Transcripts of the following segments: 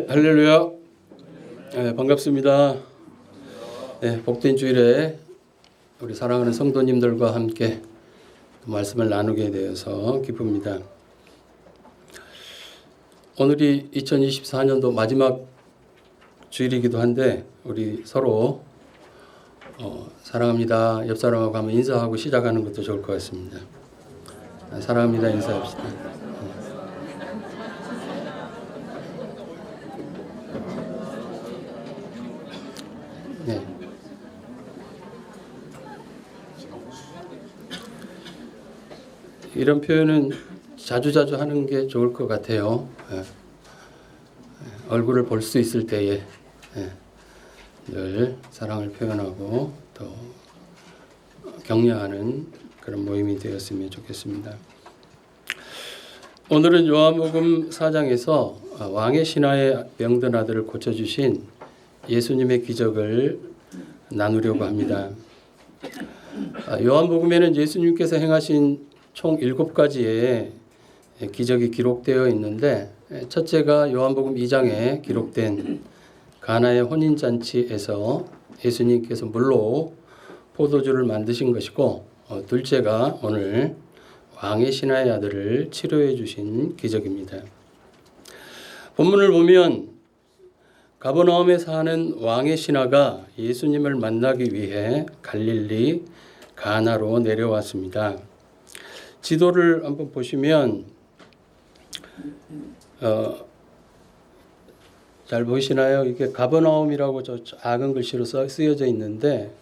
할렐루야. 반갑습니다. 복된 주일에 우리 사랑하는 성도님들과 함께 말씀을 나누게 되어서 기쁩니다. 오늘이 2024년도 마지막 주일이기도 한데 우리 서로 사랑합니다. 옆 사람하고 한번 인사하고 시작하는 것도 좋을 것 같습니다. 사랑합니다. 인사합시다. 네. 이런 표현은 자주자주 하는 게 좋을 것 같아요. 얼굴을 볼 수 있을 때에 늘 사랑을 표현하고 또 격려하는 그런 모임이 되었으면 좋겠습니다. 오늘은 요한복음 4장에서 왕의 신하의 병든 아들을 고쳐주신 예수님의 기적을 나누려고 합니다. 요한복음에는 예수님께서 행하신 총 7가지의 기적이 기록되어 있는데 첫째가 요한복음 2장에 기록된 가나의 혼인잔치에서 예수님께서 물로 포도주를 만드신 것이고, 둘째가 오늘 왕의 신하의 아들을 치료해 주신 기적입니다. 본문을 보면 가버나움에 사는 왕의 신하가 예수님을 만나기 위해 갈릴리 가나로 내려왔습니다. 지도를 한번 보시면 잘 보이시나요? 이게 가버나움이라고 저 작은 글씨로 쓰여져 있는데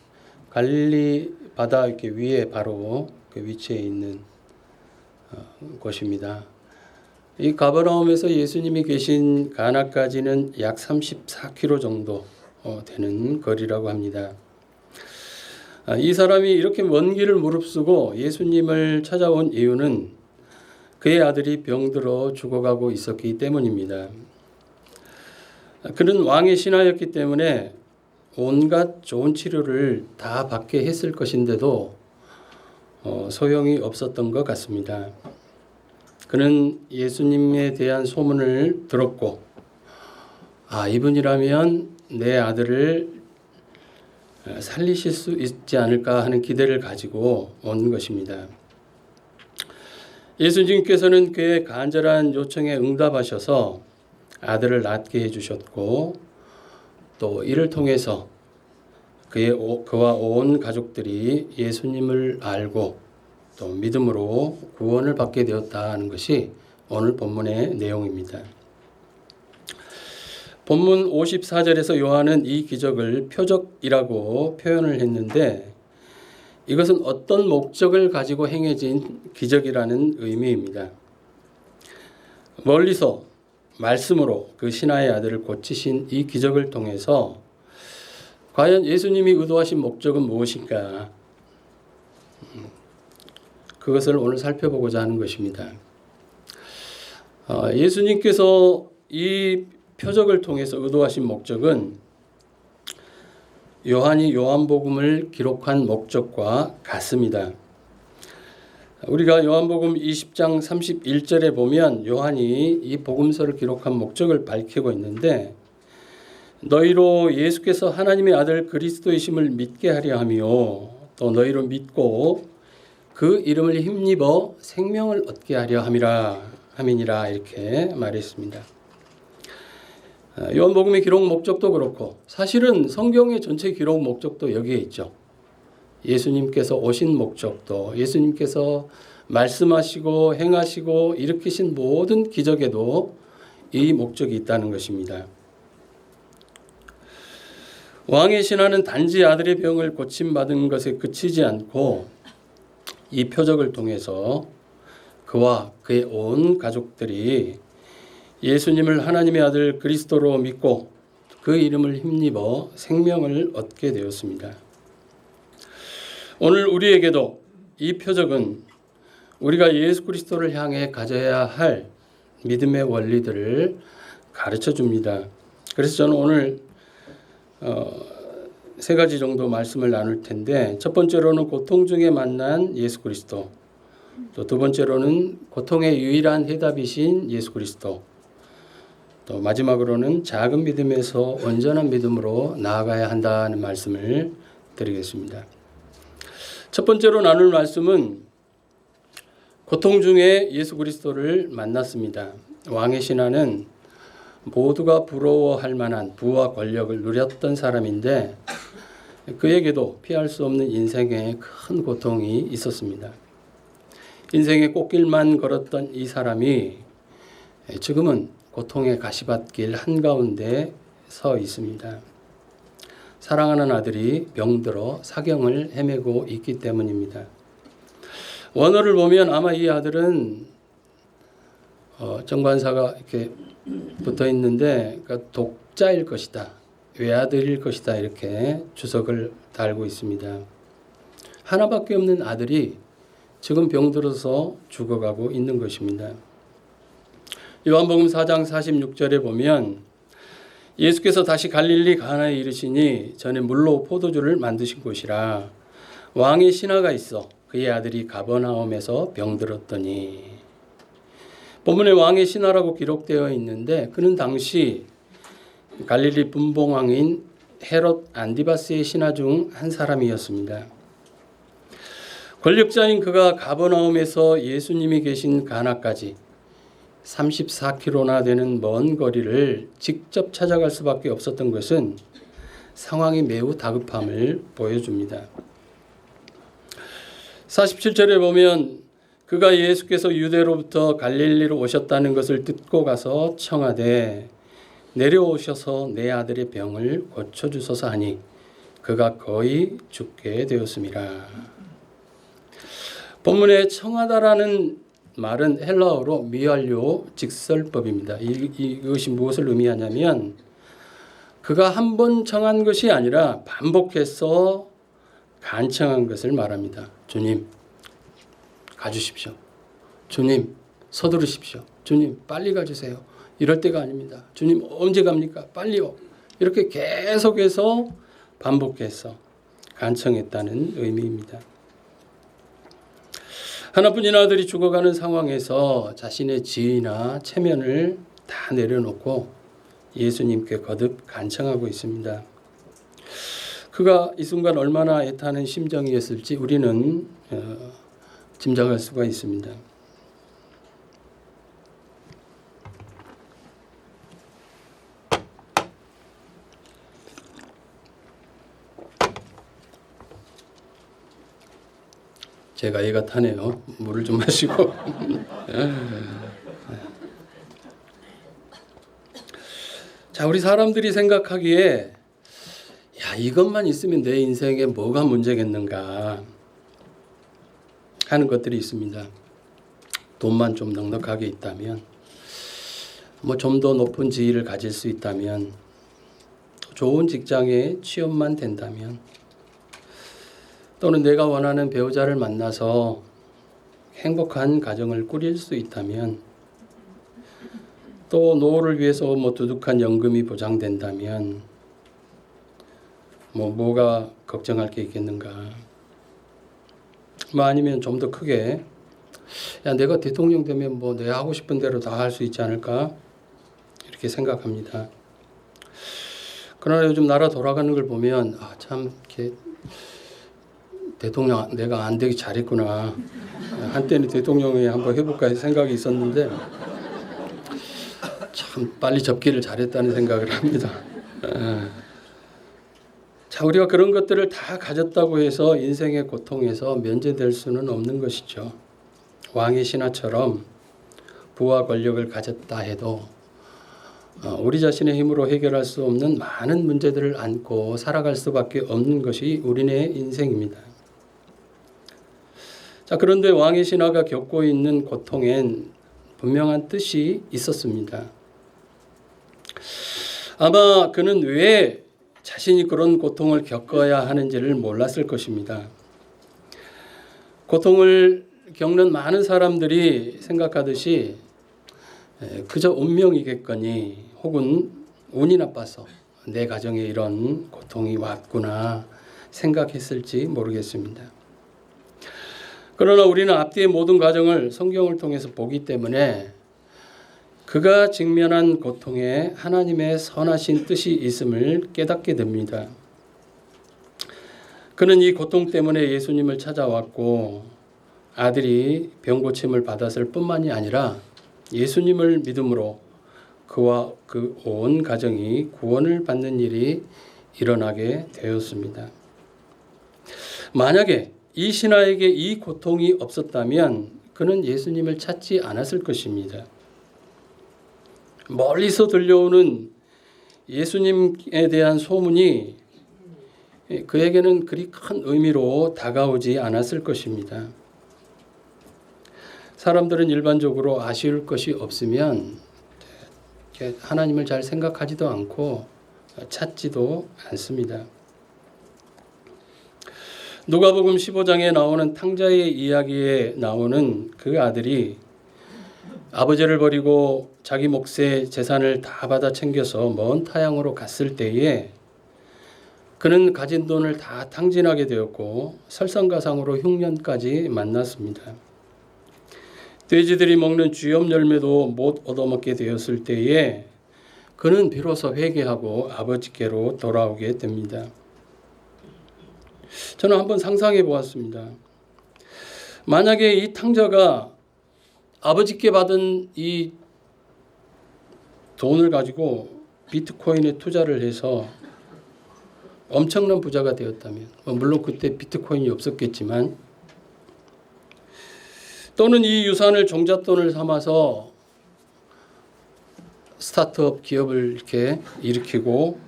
갈릴리 바다 이렇게 위에 바로 그 위치에 있는 곳입니다. 이 가버나움에서 예수님이 계신 가나까지는 약 34km 정도 되는 거리라고 합니다. 이 사람이 이렇게 먼 길을 무릅쓰고 예수님을 찾아온 이유는 그의 아들이 병들어 죽어가고 있었기 때문입니다. 그는 왕의 신하였기 때문에 온갖 좋은 치료를 다 받게 했을 것인데도 소용이 없었던 것 같습니다. 그는 예수님에 대한 소문을 들었고, 이분이라면 내 아들을 살리실 수 있지 않을까 하는 기대를 가지고 온 것입니다. 예수님께서는 그의 간절한 요청에 응답하셔서 아들을 낫게 해주셨고, 또 이를 통해서 그와 온 가족들이 예수님을 알고 또 믿음으로 구원을 받게 되었다는 것이 오늘 본문의 내용입니다. 본문 54절에서 요한은 이 기적을 표적이라고 표현을 했는데 이것은 어떤 목적을 가지고 행해진 기적이라는 의미입니다. 멀리서 말씀으로 그 신하의 아들을 고치신 이 기적을 통해서 과연 예수님이 의도하신 목적은 무엇인가? 그것을 오늘 살펴보고자 하는 것입니다. 예수님께서 이 표적을 통해서 의도하신 목적은 요한이 요한복음을 기록한 목적과 같습니다. 우리가 요한복음 20장 31절에 보면 요한이 이 복음서를 기록한 목적을 밝히고 있는데 너희로 예수께서 하나님의 아들 그리스도이심을 믿게 하려 하며 또 너희로 믿고 그 이름을 힘입어 생명을 얻게 하려 함이니라 이렇게 말했습니다. 요한복음의 기록 목적도 그렇고 사실은 성경의 전체 기록 목적도 여기에 있죠. 예수님께서 오신 목적도 예수님께서 말씀하시고 행하시고 일으키신 모든 기적에도 이 목적이 있다는 것입니다. 왕의 신하는 단지 아들의 병을 고침받은 것에 그치지 않고 이 표적을 통해서 그와 그의 온 가족들이 예수님을 하나님의 아들 그리스도로 믿고 그 이름을 힘입어 생명을 얻게 되었습니다. 오늘 우리에게도 이 표적은 우리가 예수 그리스도를 향해 가져야 할 믿음의 원리들을 가르쳐 줍니다. 그래서 저는 오늘 3가지 정도 말씀을 나눌 텐데 첫 번째로는 고통 중에 만난 예수 그리스도, 또 두 번째로는 고통의 유일한 해답이신 예수 그리스도, 또 마지막으로는 작은 믿음에서 온전한 믿음으로 나아가야 한다는 말씀을 드리겠습니다. 첫 번째로 나눌 말씀은 고통 중에 예수 그리스도를 만났습니다. 왕의 신하는 모두가 부러워할 만한 부와 권력을 누렸던 사람인데 그에게도 피할 수 없는 인생에 큰 고통이 있었습니다. 인생의 꽃길만 걸었던 이 사람이 지금은 고통의 가시밭길 한가운데 서 있습니다. 사랑하는 아들이 병들어 사경을 헤매고 있기 때문입니다. 원어를 보면 아마 이 아들은 정관사가 이렇게 붙어 있는데 그러니까 독자일 것이다, 외아들일 것이다 이렇게 주석을 달고 있습니다. 하나밖에 없는 아들이 지금 병들어서 죽어가고 있는 것입니다. 요한복음 4장 46절에 보면 예수께서 다시 갈릴리 가나에 이르시니 전에 물로 포도주를 만드신 곳이라 왕의 신하가 있어 그의 아들이 가버나움에서 병들었더니. 본문에 왕의 신하라고 기록되어 있는데 그는 당시 갈릴리 분봉왕인 헤롯 안디바스의 신하 중 한 사람이었습니다. 권력자인 그가 가버나움에서 예수님이 계신 가나까지 34km나 되는 먼 거리를 직접 찾아갈 수밖에 없었던 것은 상황이 매우 다급함을 보여줍니다. 47절에 보면 그가 예수께서 유대로부터 갈릴리로 오셨다는 것을 듣고 가서 청하되 내려오셔서 내 아들의 병을 고쳐주소서 하니 그가 거의 죽게 되었음이라. 본문에 청하다라는 말은 헬라어로 미완료 직설법입니다. 이것이 무엇을 의미하냐면 그가 한 번 청한 것이 아니라 반복해서 간청한 것을 말합니다. 주님, 가주십시오. 주님, 서두르십시오. 주님, 빨리 가주세요. 이럴 때가 아닙니다. 주님, 언제 갑니까? 빨리요. 이렇게 계속해서 반복해서 간청했다는 의미입니다. 하나뿐인 아들이 죽어가는 상황에서 자신의 지위나 체면을 다 내려놓고 예수님께 거듭 간청하고 있습니다. 그가 이 순간 얼마나 애타는 심정이었을지 우리는 짐작할 수가 있습니다. 제가 애가 타네요. 물을 좀 마시고. 자, 우리 사람들이 생각하기에 야, 이것만 있으면 내 인생에 뭐가 문제겠는가 하는 것들이 있습니다. 돈만 좀 넉넉하게 있다면, 뭐 좀 더 높은 지위를 가질 수 있다면, 좋은 직장에 취업만 된다면, 또는 내가 원하는 배우자를 만나서 행복한 가정을 꾸릴 수 있다면, 또 노후를 위해서 뭐 두둑한 연금이 보장된다면 뭐가 걱정할 게 있겠는가. 뭐 아니면 좀 더 크게 야, 내가 대통령 되면 뭐 내가 하고 싶은 대로 다 할 수 있지 않을까 이렇게 생각합니다. 그러나 요즘 나라 돌아가는 걸 보면 참 이렇게 대통령 내가 안 되기 잘했구나. 한때는 대통령이 한번 해볼까 생각이 있었는데 참 빨리 접기를 잘했다는 생각을 합니다. 자, 우리가 그런 것들을 다 가졌다고 해서 인생의 고통에서 면제될 수는 없는 것이죠. 왕의 신하처럼 부와 권력을 가졌다 해도 우리 자신의 힘으로 해결할 수 없는 많은 문제들을 안고 살아갈 수밖에 없는 것이 우리네 인생입니다. 자, 그런데 왕의 신하가 겪고 있는 고통엔 분명한 뜻이 있었습니다. 아마 그는 왜 자신이 그런 고통을 겪어야 하는지를 몰랐을 것입니다. 고통을 겪는 많은 사람들이 생각하듯이 그저 운명이겠거니 혹은 운이 나빠서 내 가정에 이런 고통이 왔구나 생각했을지 모르겠습니다. 그러나 우리는 앞뒤의 모든 과정을 성경을 통해서 보기 때문에 그가 직면한 고통에 하나님의 선하신 뜻이 있음을 깨닫게 됩니다. 그는 이 고통 때문에 예수님을 찾아왔고 아들이 병고침을 받았을 뿐만이 아니라 예수님을 믿음으로 그와 그 온 가정이 구원을 받는 일이 일어나게 되었습니다. 만약에 이 신하에게 이 고통이 없었다면 그는 예수님을 찾지 않았을 것입니다. 멀리서 들려오는 예수님에 대한 소문이 그에게는 그리 큰 의미로 다가오지 않았을 것입니다. 사람들은 일반적으로 아쉬울 것이 없으면 하나님을 잘 생각하지도 않고 찾지도 않습니다. 누가복음 15장에 나오는 탕자의 이야기에 나오는 그 아들이 아버지를 버리고 자기 몫의 재산을 다 받아 챙겨서 먼 타향으로 갔을 때에 그는 가진 돈을 다 탕진하게 되었고 설상가상으로 흉년까지 만났습니다. 돼지들이 먹는 쥐염 열매도 못 얻어먹게 되었을 때에 그는 비로소 회개하고 아버지께로 돌아오게 됩니다. 저는 한번 상상해 보았습니다. 만약에 이 탕자가 아버지께 받은 이 돈을 가지고 비트코인에 투자를 해서 엄청난 부자가 되었다면, 물론 그때 비트코인이 없었겠지만, 또는 이 유산을 종잣돈을 삼아서 스타트업 기업을 이렇게 일으키고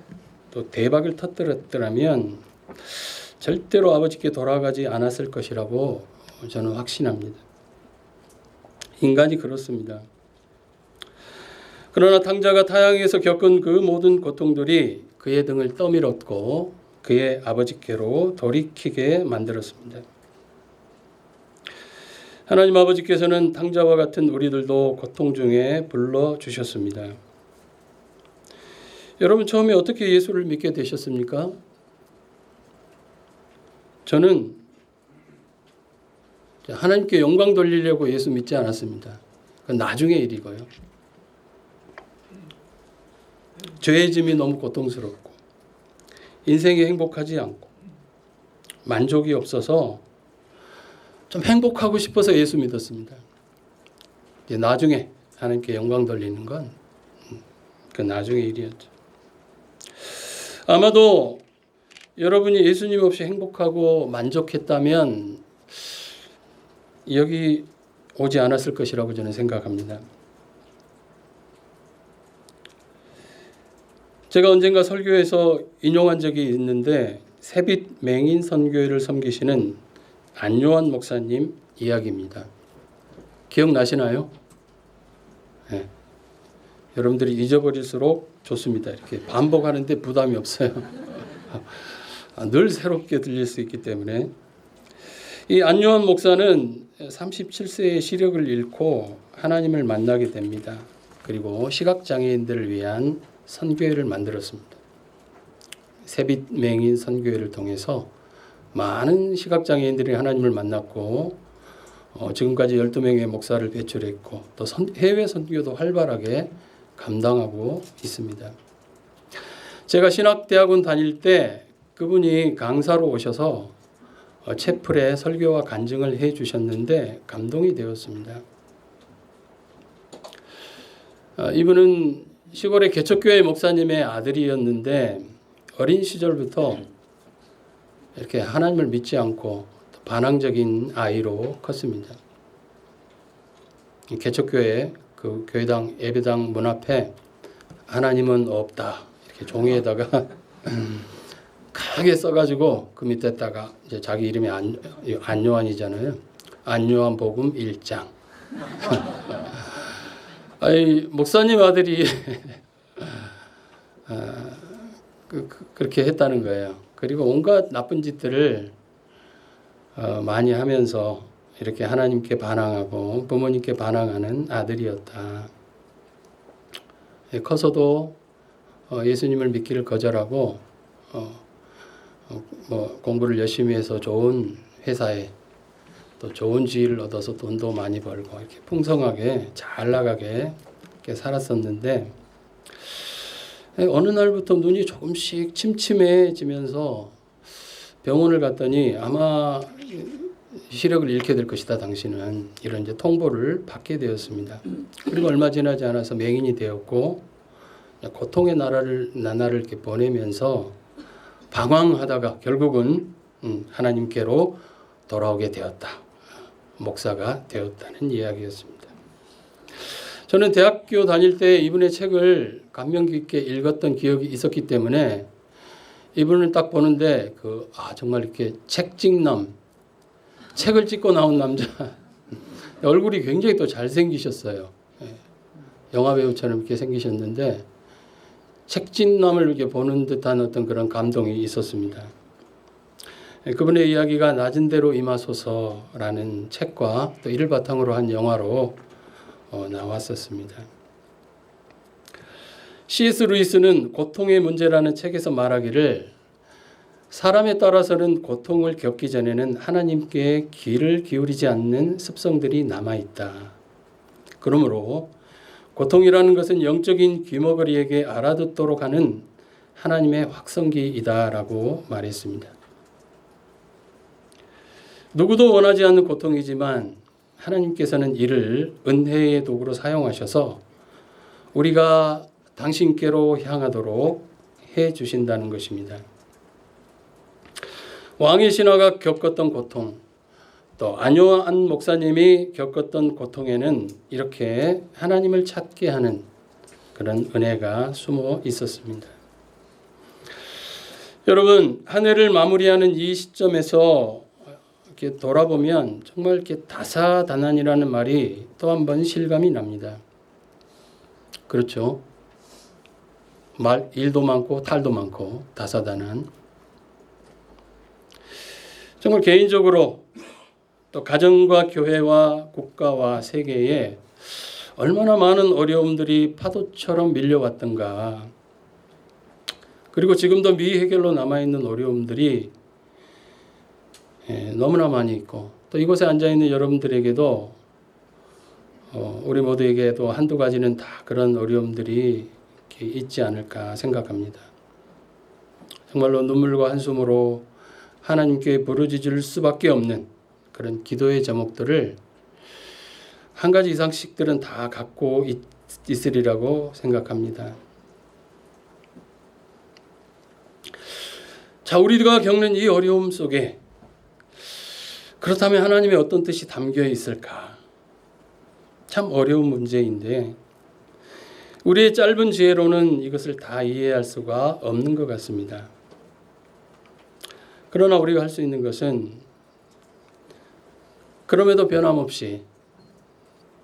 또 대박을 터뜨렸더라면 절대로 아버지께 돌아가지 않았을 것이라고 저는 확신합니다. 인간이 그렇습니다. 그러나 탕자가 타향에서 겪은 그 모든 고통들이 그의 등을 떠밀었고 그의 아버지께로 돌이키게 만들었습니다. 하나님 아버지께서는 탕자와 같은 우리들도 고통 중에 불러주셨습니다. 여러분 처음에 어떻게 예수를 믿게 되셨습니까? 저는 하나님께 영광 돌리려고 예수 믿지 않았습니다. 그건 나중의 일이고요. 죄의 짐이 너무 고통스럽고 인생이 행복하지 않고 만족이 없어서 좀 행복하고 싶어서 예수 믿었습니다. 이제 나중에 하나님께 영광 돌리는 건 그 나중의 일이었죠. 아마도 여러분이 예수님 없이 행복하고 만족했다면 여기 오지 않았을 것이라고 저는 생각합니다. 제가 언젠가 설교에서 인용한 적이 있는데 새빛 맹인 선교회를 섬기시는 안요한 목사님 이야기입니다. 기억나시나요? 네. 여러분들이 잊어버릴수록 좋습니다. 이렇게 반복하는데 부담이 없어요. 늘 새롭게 들릴 수 있기 때문에. 이 안요한 목사는 37세의 시력을 잃고 하나님을 만나게 됩니다. 그리고 시각장애인들을 위한 선교회를 만들었습니다. 새빛 맹인 선교회를 통해서 많은 시각장애인들이 하나님을 만났고 지금까지 12명의 목사를 배출했고 또 해외 선교도 활발하게 감당하고 있습니다. 제가 신학대학원 다닐 때 그분이 강사로 오셔서 채플에 설교와 간증을 해 주셨는데 감동이 되었습니다. 이분은 시골의 개척교회 목사님의 아들이었는데 어린 시절부터 이렇게 하나님을 믿지 않고 반항적인 아이로 컸습니다. 개척교회 그 교회당 예배당 문 앞에 하나님은 없다 이렇게 종이에다가 크게 써가지고 그 밑에다가 이제 자기 이름이 안요한이잖아요. 안요한 복음 1장. 아니 목사님 아들이 그렇게 했다는 거예요. 그리고 온갖 나쁜 짓들을 많이 하면서 이렇게 하나님께 반항하고 부모님께 반항하는 아들이었다. 커서도 예수님을 믿기를 거절하고 공부를 열심히 해서 좋은 회사에 또 좋은 지위를 얻어서 돈도 많이 벌고 이렇게 풍성하게 잘 나가게 이렇게 살았었는데 어느 날부터 눈이 조금씩 침침해지면서 병원을 갔더니 아마 시력을 잃게 될 것이다 당신은, 이런 이제 통보를 받게 되었습니다. 그리고 얼마 지나지 않아서 맹인이 되었고 고통의 나날을 이렇게 보내면서 방황하다가 결국은 하나님께로 돌아오게 되었다. 목사가 되었다는 이야기였습니다. 저는 대학교 다닐 때 이분의 책을 감명 깊게 읽었던 기억이 있었기 때문에 이분을 딱 보는데 정말 이렇게 책찍남, 책을 찍고 나온 남자, 얼굴이 굉장히 또 잘생기셨어요. 영화 배우처럼 이렇게 생기셨는데 책찍남을 이렇게 보는 듯한 어떤 그런 감동이 있었습니다. 그분의 이야기가 낮은 대로 임하소서라는 책과 또 이를 바탕으로 한 영화로 나왔었습니다. C.S. 루이스는 고통의 문제라는 책에서 말하기를 사람에 따라서는 고통을 겪기 전에는 하나님께 귀를 기울이지 않는 습성들이 남아있다. 그러므로 고통이라는 것은 영적인 귀머거리에게 알아듣도록 하는 하나님의 확성기이다라고 말했습니다. 누구도 원하지 않는 고통이지만 하나님께서는 이를 은혜의 도구로 사용하셔서 우리가 당신께로 향하도록 해 주신다는 것입니다. 왕의 신하가 겪었던 고통, 또 안요한 목사님이 겪었던 고통에는 이렇게 하나님을 찾게 하는 그런 은혜가 숨어 있었습니다. 여러분, 한 해를 마무리하는 이 시점에서 이렇게 돌아보면 정말 이렇게 다사다난이라는 말이 또 한 번 실감이 납니다. 그렇죠? 일도 많고 탈도 많고 다사다난. 정말 개인적으로 또 가정과 교회와 국가와 세계에 얼마나 많은 어려움들이 파도처럼 밀려왔던가. 그리고 지금도 미해결로 남아있는 어려움들이 너무나 많이 있고, 또 이곳에 앉아있는 여러분들에게도 우리 모두에게도 한두 가지는 다 그런 어려움들이 있지 않을까 생각합니다. 정말로 눈물과 한숨으로 하나님께 부르짖을 수밖에 없는 그런 기도의 제목들을 한 가지 이상씩들은 다 갖고 있으리라고 생각합니다. 자, 우리가 겪는 이 어려움 속에 그렇다면 하나님의 어떤 뜻이 담겨 있을까? 참 어려운 문제인데 우리의 짧은 지혜로는 이것을 다 이해할 수가 없는 것 같습니다. 그러나 우리가 할 수 있는 것은 그럼에도 변함없이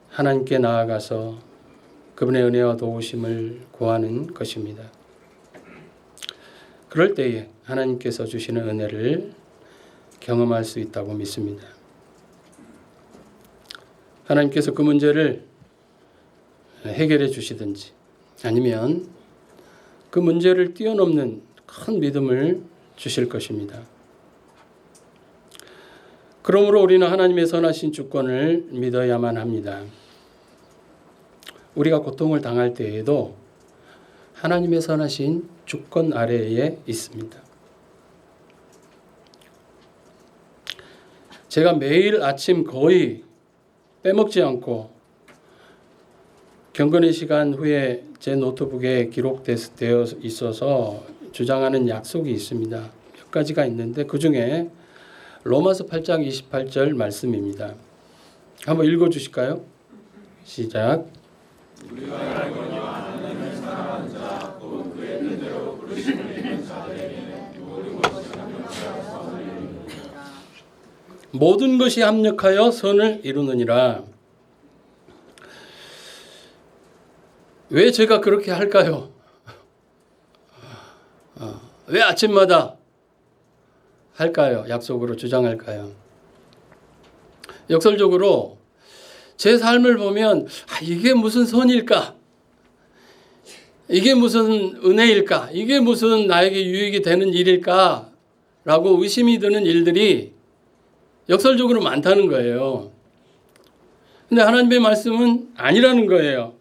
하나님께 나아가서 그분의 은혜와 도우심을 구하는 것입니다. 그럴 때에 하나님께서 주시는 은혜를 경험할 수 있다고 믿습니다. 하나님께서 그 문제를 해결해 주시든지 아니면 그 문제를 뛰어넘는 큰 믿음을 주실 것입니다. 그러므로 우리는 하나님의 선하신 주권을 믿어야만 합니다. 우리가 고통을 당할 때에도 하나님의 선하신 주권 아래에 있습니다. 제가 매일 아침 거의 빼먹지 않고 경건의 시간 후에 제 노트북에 기록되어 있어서 주장하는 약속이 있습니다. 몇 가지가 있는데 그 중에 로마서 8장 28절 말씀입니다. 한번 읽어주실까요? 시작. 모든 것이 합력하여 선을 이루느니라. 왜 제가 그렇게 할까요? 왜 아침마다 할까요? 약속으로 주장할까요? 역설적으로 제 삶을 보면 이게 무슨 선일까? 이게 무슨 은혜일까? 이게 무슨 나에게 유익이 되는 일일까? 라고 의심이 드는 일들이 역설적으로 많다는 거예요. 근데 하나님의 말씀은 아니라는 거예요.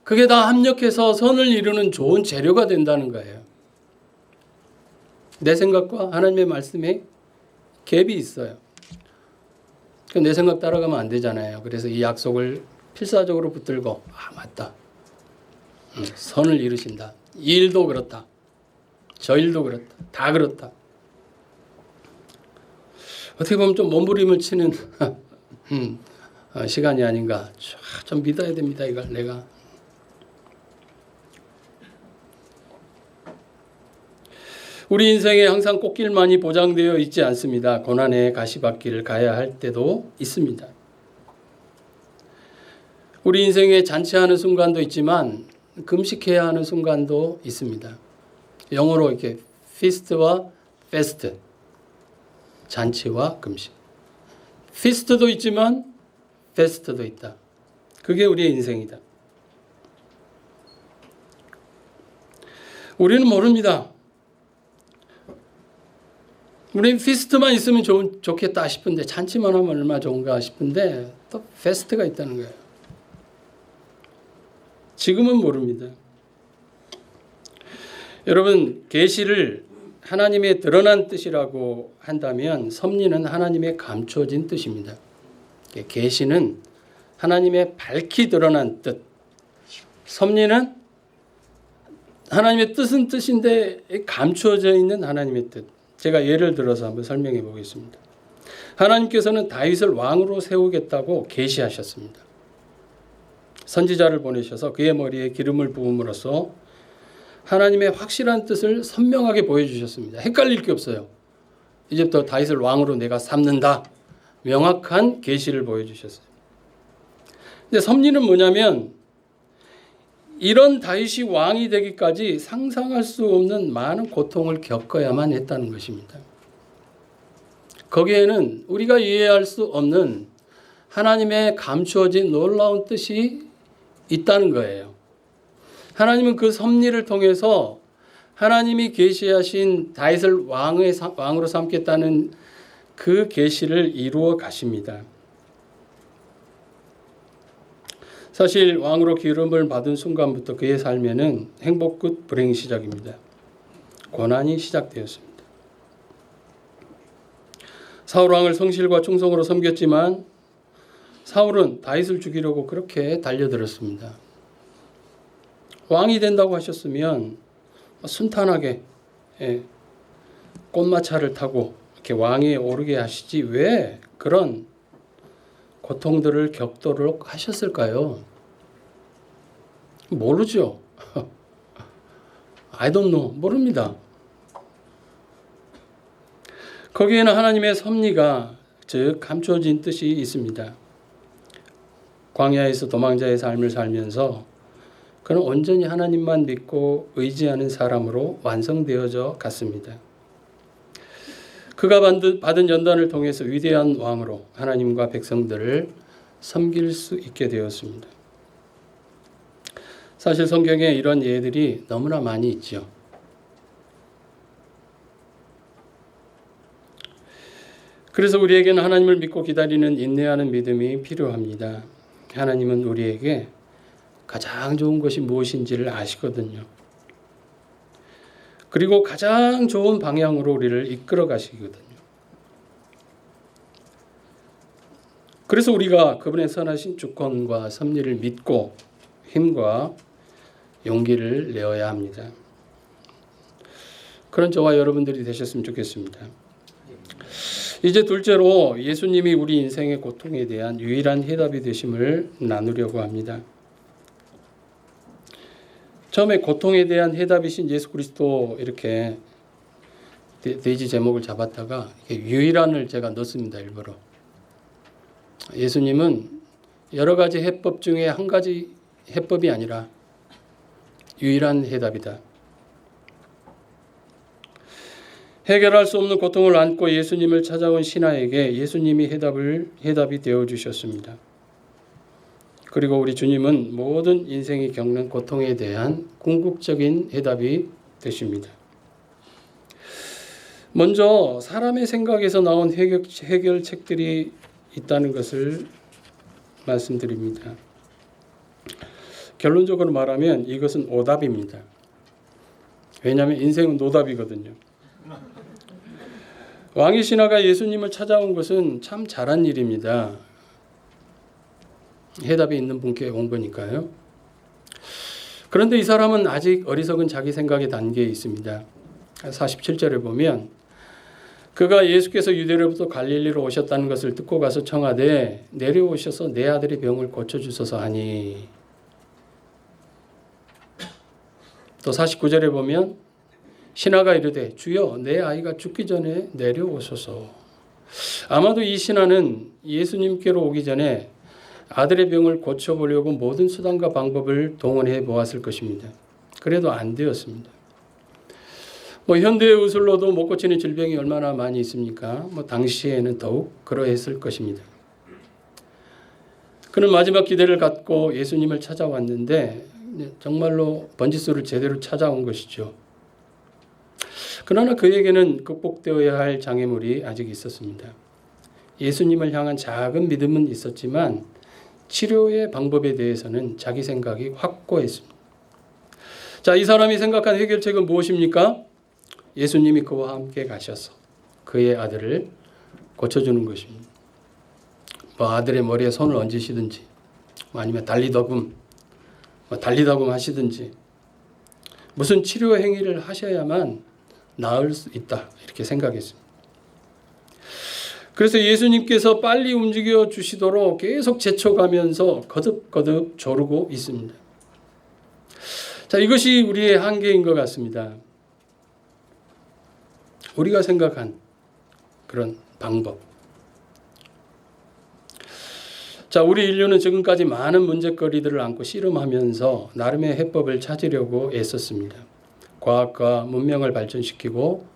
그게 다 합력해서 선을 이루는 좋은 재료가 된다는 거예요. 내 생각과 하나님의 말씀에 갭이 있어요. 내 생각 따라가면 안 되잖아요. 그래서 이 약속을 필사적으로 붙들고 맞다. 선을 이루신다. 이 일도 그렇다. 저 일도 그렇다. 다 그렇다. 어떻게 보면 좀 몸부림을 치는 시간이 아닌가. 좀 믿어야 됩니다. 이걸 내가. 우리 인생에 항상 꽃길만이 보장되어 있지 않습니다. 고난의 가시밭길을 가야 할 때도 있습니다. 우리 인생에 잔치하는 순간도 있지만 금식해야 하는 순간도 있습니다. 영어로 이렇게 feast와 fast, 잔치와 금식. feast도 있지만 fast도 있다. 그게 우리의 인생이다. 우리는 모릅니다. 우리는 feast만 있으면 좋겠다 싶은데 잔치만 하면 얼마나 좋은가 싶은데 또 fast가 있다는 거예요. 지금은 모릅니다. 여러분, 계시를 하나님의 드러난 뜻이라고 한다면 섭리는 하나님의 감춰진 뜻입니다. 계시는 하나님의 밝히 드러난 뜻, 섭리는 하나님의 뜻은 뜻인데 감추어져 있는 하나님의 뜻. 제가 예를 들어서 한번 설명해 보겠습니다. 하나님께서는 다윗을 왕으로 세우겠다고 계시하셨습니다. 선지자를 보내셔서 그의 머리에 기름을 부음으로써 하나님의 확실한 뜻을 선명하게 보여주셨습니다. 헷갈릴 게 없어요. 이제부터 다윗을 왕으로 내가 삼는다. 명확한 계시를 보여주셨어요. 근데 섭리는 뭐냐면 이런 다윗이 왕이 되기까지 상상할 수 없는 많은 고통을 겪어야만 했다는 것입니다. 거기에는 우리가 이해할 수 없는 하나님의 감추어진 놀라운 뜻이 있다는 거예요. 하나님은 그 섭리를 통해서 하나님이 계시하신 다윗을 왕으로 삼겠다는 그 계시를 이루어 가십니다. 사실 왕으로 기름을 받은 순간부터 그의 삶에는 행복 끝 불행이 시작입니다. 고난이 시작되었습니다. 사울 왕을 성실과 충성으로 섬겼지만 사울은 다윗을 죽이려고 그렇게 달려들었습니다. 왕이 된다고 하셨으면 순탄하게 꽃마차를 타고 이렇게 왕위에 오르게 하시지 왜 그런 고통들을 겪도록 하셨을까요? 모르죠. I don't know. 모릅니다. 거기에는 하나님의 섭리가 즉 감춰진 뜻이 있습니다. 광야에서 도망자의 삶을 살면서 그는 온전히 하나님만 믿고 의지하는 사람으로 완성되어져 갔습니다. 그가 받은 연단을 통해서 위대한 왕으로 하나님과 백성들을 섬길 수 있게 되었습니다. 사실 성경에 이런 예들이 너무나 많이 있죠. 그래서 우리에게는 하나님을 믿고 기다리는 인내하는 믿음이 필요합니다. 하나님은 우리에게 가장 좋은 것이 무엇인지를 아시거든요. 그리고 가장 좋은 방향으로 우리를 이끌어 가시거든요. 그래서 우리가 그분의 선하신 주권과 섭리를 믿고 힘과 용기를 내어야 합니다. 그런 저와 여러분들이 되셨으면 좋겠습니다. 이제 둘째로 예수님이 우리 인생의 고통에 대한 유일한 해답이 되심을 나누려고 합니다. 처음에 고통에 대한 해답이신 예수 그리스도 이렇게 돼지 제목을 잡았다가 유일한을 제가 넣습니다. 일부러. 예수님은 여러 가지 해법 중에 한 가지 해법이 아니라 유일한 해답이다. 해결할 수 없는 고통을 안고 예수님을 찾아온 신하에게 예수님이 해답이 되어 주셨습니다. 그리고 우리 주님은 모든 인생이 겪는 고통에 대한 궁극적인 해답이 되십니다. 먼저 사람의 생각에서 나온 해결책들이 있다는 것을 말씀드립니다. 결론적으로 말하면 이것은 오답입니다. 왜냐하면 인생은 노답이거든요. 왕의 신하가 예수님을 찾아온 것은 참 잘한 일입니다. 해답이 있는 분께 온 거니까요. 그런데 이 사람은 아직 어리석은 자기 생각의 단계에 있습니다. 47절에 보면 그가 예수께서 유대로부터 갈릴리로 오셨다는 것을 듣고 가서 청하되 내려오셔서 내 아들의 병을 고쳐주소서 하니, 또 49절에 보면 신하가 이르되 주여 내 아이가 죽기 전에 내려오소서. 아마도 이 신하는 예수님께로 오기 전에 아들의 병을 고쳐보려고 모든 수단과 방법을 동원해 보았을 것입니다. 그래도 안 되었습니다. 현대의 의술로도 못 고치는 질병이 얼마나 많이 있습니까? 당시에는 더욱 그러했을 것입니다. 그는 마지막 기대를 갖고 예수님을 찾아왔는데 정말로 번지수를 제대로 찾아온 것이죠. 그러나 그에게는 극복되어야 할 장애물이 아직 있었습니다. 예수님을 향한 작은 믿음은 있었지만 치료의 방법에 대해서는 자기 생각이 확고했습니다. 자, 이 사람이 생각한 해결책은 무엇입니까? 예수님이 그와 함께 가셔서 그의 아들을 고쳐주는 것입니다. 아들의 머리에 손을 얹으시든지 아니면 달리다금 하시든지 무슨 치료 행위를 하셔야만 나을 수 있다, 이렇게 생각했습니다. 그래서 예수님께서 빨리 움직여 주시도록 계속 재촉하면서 거듭거듭 조르고 있습니다. 자, 이것이 우리의 한계인 것 같습니다. 우리가 생각한 그런 방법. 자, 우리 인류는 지금까지 많은 문제거리들을 안고 씨름하면서 나름의 해법을 찾으려고 애썼습니다. 과학과 문명을 발전시키고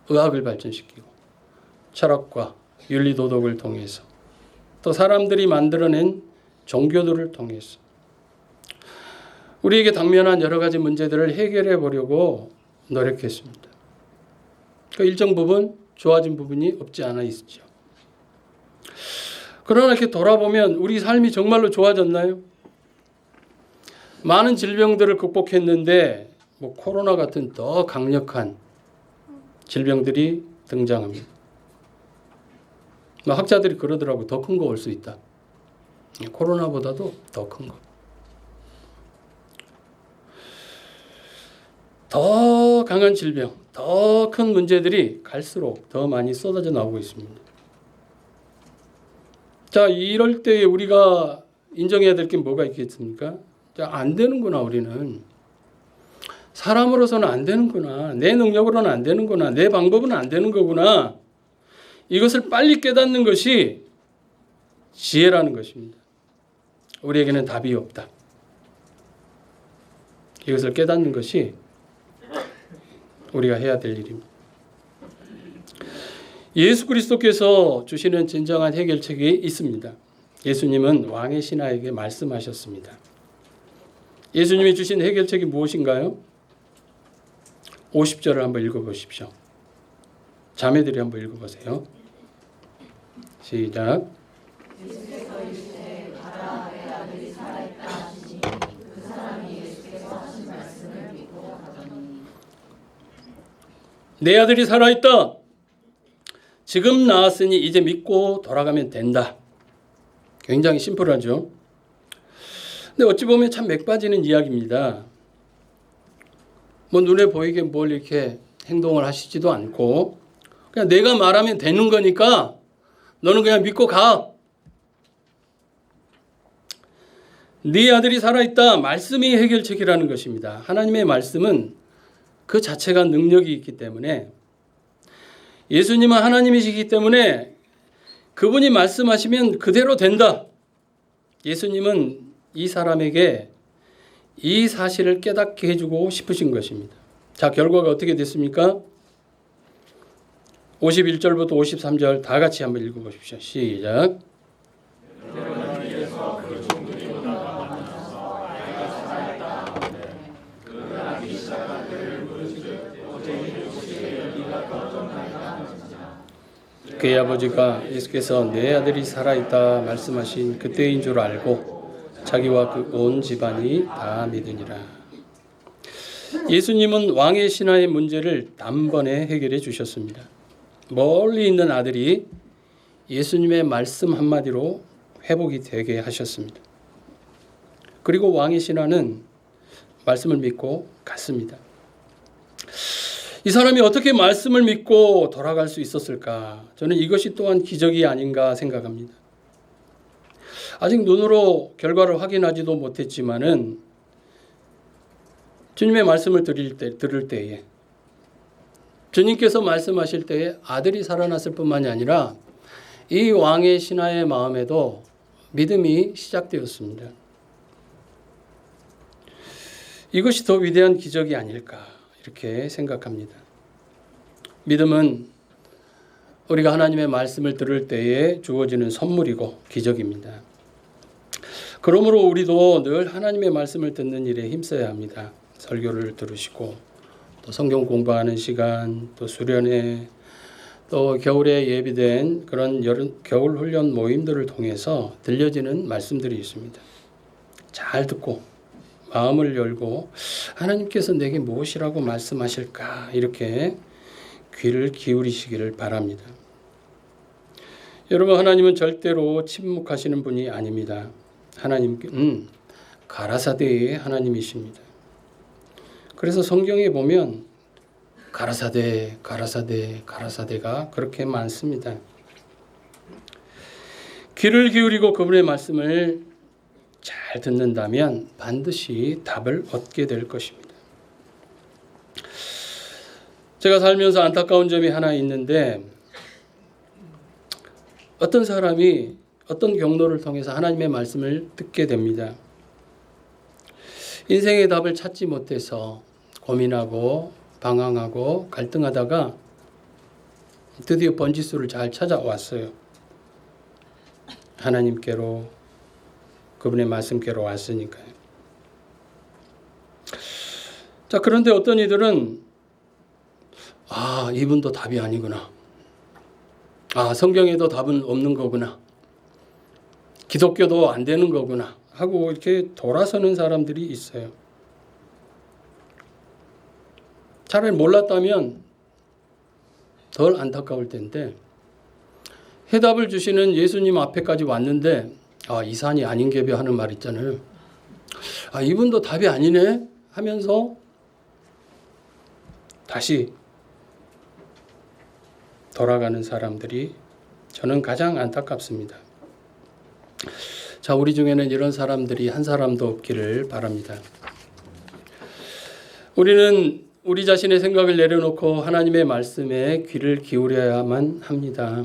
의학을 발전시키고 철학과 윤리도덕을 통해서 또 사람들이 만들어낸 종교들을 통해서 우리에게 당면한 여러 가지 문제들을 해결해 보려고 노력했습니다. 그 일정 부분 좋아진 부분이 없지 않아 있죠. 그러나 이렇게 돌아보면 우리 삶이 정말로 좋아졌나요? 많은 질병들을 극복했는데 코로나 같은 더 강력한 질병들이 등장합니다. 학자들이 그러더라고요. 더 큰 거 올 수 있다. 코로나보다도 더 큰 거. 더 강한 질병, 더 큰 문제들이 갈수록 더 많이 쏟아져 나오고 있습니다. 자, 이럴 때 우리가 인정해야 될 게 뭐가 있겠습니까? 자, 안 되는구나, 우리는. 사람으로서는 안 되는구나. 내 능력으로는 안 되는구나. 내 방법은 안 되는 거구나. 이것을 빨리 깨닫는 것이 지혜라는 것입니다. 우리에게는 답이 없다. 이것을 깨닫는 것이 우리가 해야 될 일입니다. 예수 그리스도께서 주시는 진정한 해결책이 있습니다. 예수님은 왕의 신하에게 말씀하셨습니다. 예수님이 주신 해결책이 무엇인가요? 50절을 한번 읽어보십시오. 자매들이 한번 읽어보세요. 시작. 내 아들이 살아있다. 지금 나았으니 이제 믿고 돌아가면 된다. 굉장히 심플하죠. 근데 어찌 보면 참 맥 빠지는 이야기입니다. 눈에 보이게 뭘 이렇게 행동을 하시지도 않고 그냥 내가 말하면 되는 거니까 너는 그냥 믿고 가. 네 아들이 살아있다. 말씀이 해결책이라는 것입니다. 하나님의 말씀은 그 자체가 능력이 있기 때문에 예수님은 하나님이시기 때문에 그분이 말씀하시면 그대로 된다. 예수님은 이 사람에게 이 사실을 깨닫게 해주고 싶으신 것입니다. 자, 결과가 어떻게 됐습니까? 51절부터 53절 다 같이 한번 읽어보십시오. 시작. 그의 아버지가 예수께서 내 아들이 살아있다 말씀하신 그때인 줄 알고 자기와 그 온 집안이 다 믿으니라. 예수님은 왕의 신하의 문제를 단번에 해결해 주셨습니다. 멀리 있는 아들이 예수님의 말씀 한마디로 회복이 되게 하셨습니다. 그리고 왕의 신하는 말씀을 믿고 갔습니다. 이 사람이 어떻게 말씀을 믿고 돌아갈 수 있었을까? 저는 이것이 또한 기적이 아닌가 생각합니다. 아직 눈으로 결과를 확인하지도 못했지만은 주님의 말씀을 들을 때에 주님께서 말씀하실 때에 아들이 살아났을 뿐만이 아니라 이 왕의 신하의 마음에도 믿음이 시작되었습니다. 이것이 더 위대한 기적이 아닐까 이렇게 생각합니다. 믿음은 우리가 하나님의 말씀을 들을 때에 주어지는 선물이고 기적입니다. 그러므로 우리도 늘 하나님의 말씀을 듣는 일에 힘써야 합니다. 설교를 들으시고 또 성경 공부하는 시간, 또 수련회, 또 겨울에 예비된 그런 겨울 훈련 모임들을 통해서 들려지는 말씀들이 있습니다. 잘 듣고 마음을 열고 하나님께서 내게 무엇이라고 말씀하실까 이렇게 귀를 기울이시기를 바랍니다. 여러분, 하나님은 절대로 침묵하시는 분이 아닙니다. 하나님은 가라사대의 하나님이십니다. 그래서 성경에 보면 가라사대, 가라사대, 가라사대가 그렇게 많습니다. 귀를 기울이고 그분의 말씀을 잘 듣는다면 반드시 답을 얻게 될 것입니다. 제가 살면서 안타까운 점이 하나 있는데 어떤 사람이 어떤 경로를 통해서 하나님의 말씀을 듣게 됩니다. 인생의 답을 찾지 못해서 고민하고 방황하고 갈등하다가 드디어 번지수를 잘 찾아왔어요. 하나님께로, 그분의 말씀께로 왔으니까요. 자, 그런데 어떤 이들은 이분도 답이 아니구나. 성경에도 답은 없는 거구나. 기독교도 안 되는 거구나 하고 이렇게 돌아서는 사람들이 있어요. 차라리 몰랐다면 덜 안타까울 텐데 해답을 주시는 예수님 앞에까지 왔는데 이 산이 아닌 개비 하는 말 있잖아요. 이분도 답이 아니네 하면서 다시 돌아가는 사람들이 저는 가장 안타깝습니다. 자, 우리 중에는 이런 사람들이 한 사람도 없기를 바랍니다. 우리는 우리 자신의 생각을 내려놓고 하나님의 말씀에 귀를 기울여야만 합니다.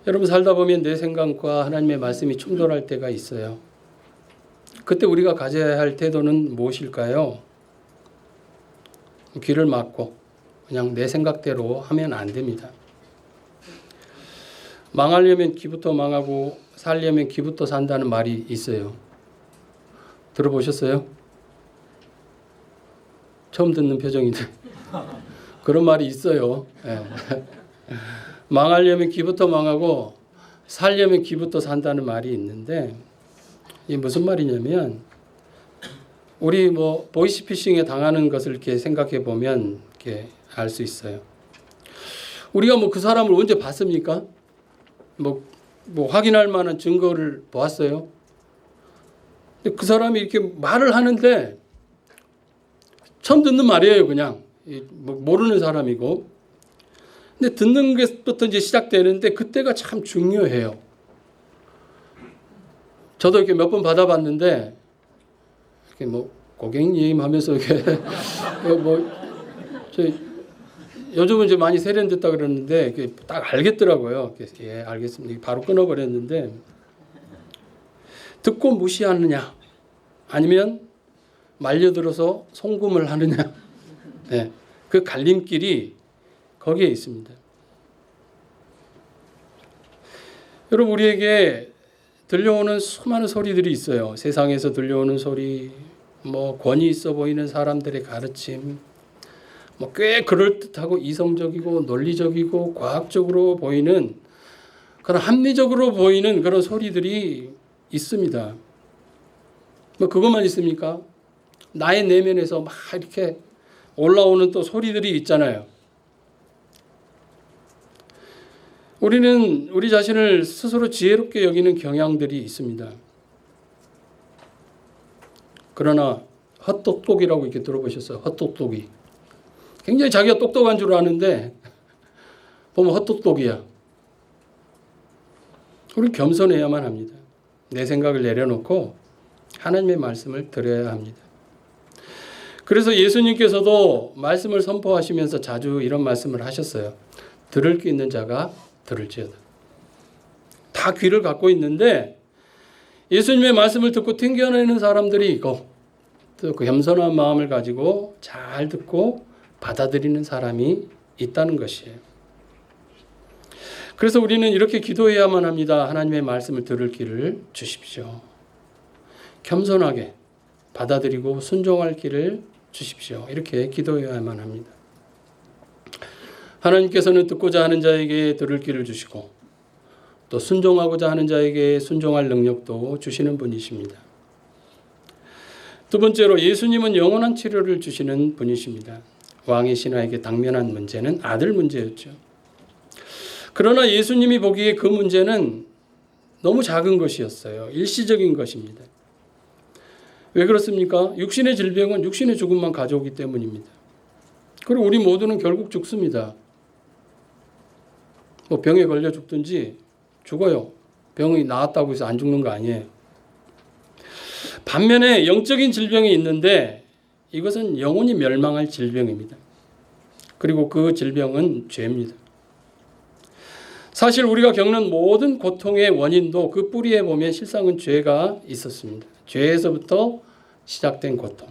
여러분, 살다 보면 내 생각과 하나님의 말씀이 충돌할 때가 있어요. 그때 우리가 가져야 할 태도는 무엇일까요? 귀를 막고 그냥 내 생각대로 하면 안 됩니다. 망하려면 귀부터 망하고 살려면 귀부터 산다는 말이 있어요. 들어보셨어요? 처음 듣는 표정인데 그런 말이 있어요. 망하려면 귀부터 망하고 살려면 귀부터 산다는 말이 있는데 이게 무슨 말이냐면 우리 보이스피싱에 당하는 것을 이렇게 생각해 보면 이렇게 알 수 있어요. 우리가 그 사람을 언제 봤습니까? 확인할 만한 증거를 보았어요. 근데 그 사람이 이렇게 말을 하는데 처음 듣는 말이에요. 그냥 모르는 사람이고. 근데 듣는 것부터 이제 시작되는데 그때가 참 중요해요. 저도 이렇게 몇 번 받아봤는데 이렇게 고객님 하면서 이렇게 요즘은 이제 많이 세련됐다 그러는데 딱 알겠더라고요. 예, 알겠습니다. 바로 끊어버렸는데 듣고 무시하느냐 아니면 말려들어서 송금을 하느냐, 네, 그 갈림길이 거기에 있습니다. 여러분, 우리에게 들려오는 수많은 소리들이 있어요. 세상에서 들려오는 소리, 권위 있어 보이는 사람들의 가르침, 꽤 그럴듯하고 이성적이고 논리적이고 과학적으로 보이는 그런 합리적으로 보이는 그런 소리들이 있습니다. 뭐 그것만 있습니까? 나의 내면에서 막 이렇게 올라오는 또 소리들이 있잖아요. 우리는 우리 자신을 스스로 지혜롭게 여기는 경향들이 있습니다. 그러나 헛똑똑이라고 이렇게 들어보셨어요? 헛똑똑이. 굉장히 자기가 똑똑한 줄 아는데 보면 헛똑똑이야. 우리 겸손해야만 합니다. 내 생각을 내려놓고 하나님의 말씀을 들어야 합니다. 그래서 예수님께서도 말씀을 선포하시면서 자주 이런 말씀을 하셨어요. 들을 게 있는 자가 들을지어다. 다 귀를 갖고 있는데 예수님의 말씀을 듣고 튕겨내는 사람들이 있고 또 그 겸손한 마음을 가지고 잘 듣고 받아들이는 사람이 있다는 것이에요. 그래서 우리는 이렇게 기도해야만 합니다. 하나님의 말씀을 들을 길을 주십시오. 겸손하게 받아들이고 순종할 길을 주십시오. 이렇게 기도해야만 합니다. 하나님께서는 듣고자 하는 자에게 들을 길을 주시고 또 순종하고자 하는 자에게 순종할 능력도 주시는 분이십니다. 두 번째로 예수님은 영원한 치료를 주시는 분이십니다. 왕의 신하에게 당면한 문제는 아들 문제였죠. 그러나 예수님이 보기에 그 문제는 너무 작은 것이었어요. 일시적인 것입니다. 왜 그렇습니까? 육신의 질병은 육신의 죽음만 가져오기 때문입니다. 그리고 우리 모두는 결국 죽습니다. 뭐 병에 걸려 죽든지 죽어요. 병이 나았다고 해서 안 죽는 거 아니에요. 반면에 영적인 질병이 있는데 이것은 영혼이 멸망할 질병입니다. 그리고 그 질병은 죄입니다. 사실 우리가 겪는 모든 고통의 원인도 그 뿌리에 보면 실상은 죄가 있었습니다. 죄에서부터 시작된 고통.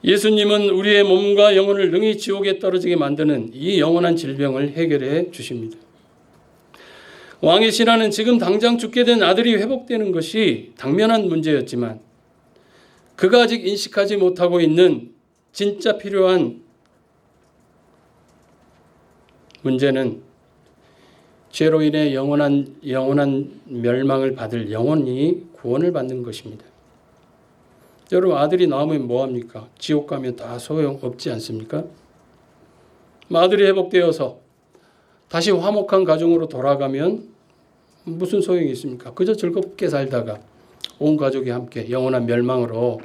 예수님은 우리의 몸과 영혼을 능히 지옥에 떨어지게 만드는 이 영원한 질병을 해결해 주십니다. 왕의 신하는 지금 당장 죽게 된 아들이 회복되는 것이 당면한 문제였지만 그가 아직 인식하지 못하고 있는 진짜 필요한 문제는 죄로 인해 영원한 멸망을 받을 영혼이 구원을 받는 것입니다. 여러분 아들이 나오면 뭐합니까? 지옥 가면 다 소용없지 않습니까? 아들이 회복되어서 다시 화목한 가정으로 돌아가면 무슨 소용이 있습니까? 그저 즐겁게 살다가 온 가족이 함께 영원한 멸망으로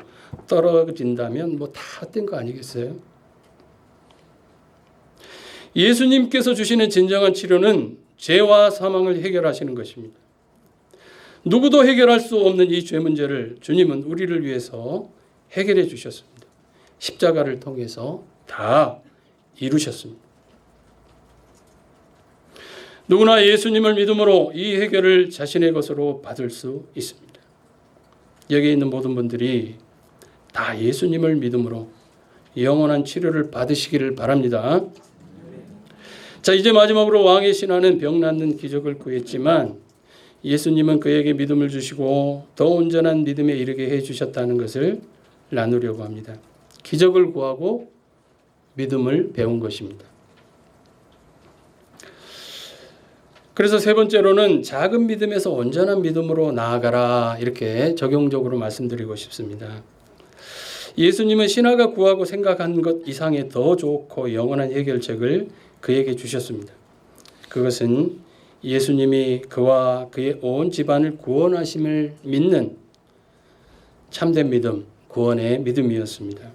떨어진다면 뭐 다 헛된 거 아니겠어요? 예수님께서 주시는 진정한 치료는 죄와 사망을 해결하시는 것입니다. 누구도 해결할 수 없는 이 죄 문제를 주님은 우리를 위해서 해결해 주셨습니다. 십자가를 통해서 다 이루셨습니다. 누구나 예수님을 믿음으로 이 해결을 자신의 것으로 받을 수 있습니다. 여기 있는 모든 분들이 다 예수님을 믿음으로 영원한 치료를 받으시기를 바랍니다. 자, 이제 마지막으로 왕의 신하는 병 낫는 기적을 구했지만 예수님은 그에게 믿음을 주시고 더 온전한 믿음에 이르게 해주셨다는 것을 나누려고 합니다. 기적을 구하고 믿음을 배운 것입니다. 그래서 세 번째로는 작은 믿음에서 온전한 믿음으로 나아가라 이렇게 적용적으로 말씀드리고 싶습니다. 예수님은 신하가 구하고 생각한 것 이상의 더 좋고 영원한 해결책을 그에게 주셨습니다. 그것은 예수님이 그와 그의 온 집안을 구원하심을 믿는 참된 믿음, 구원의 믿음이었습니다.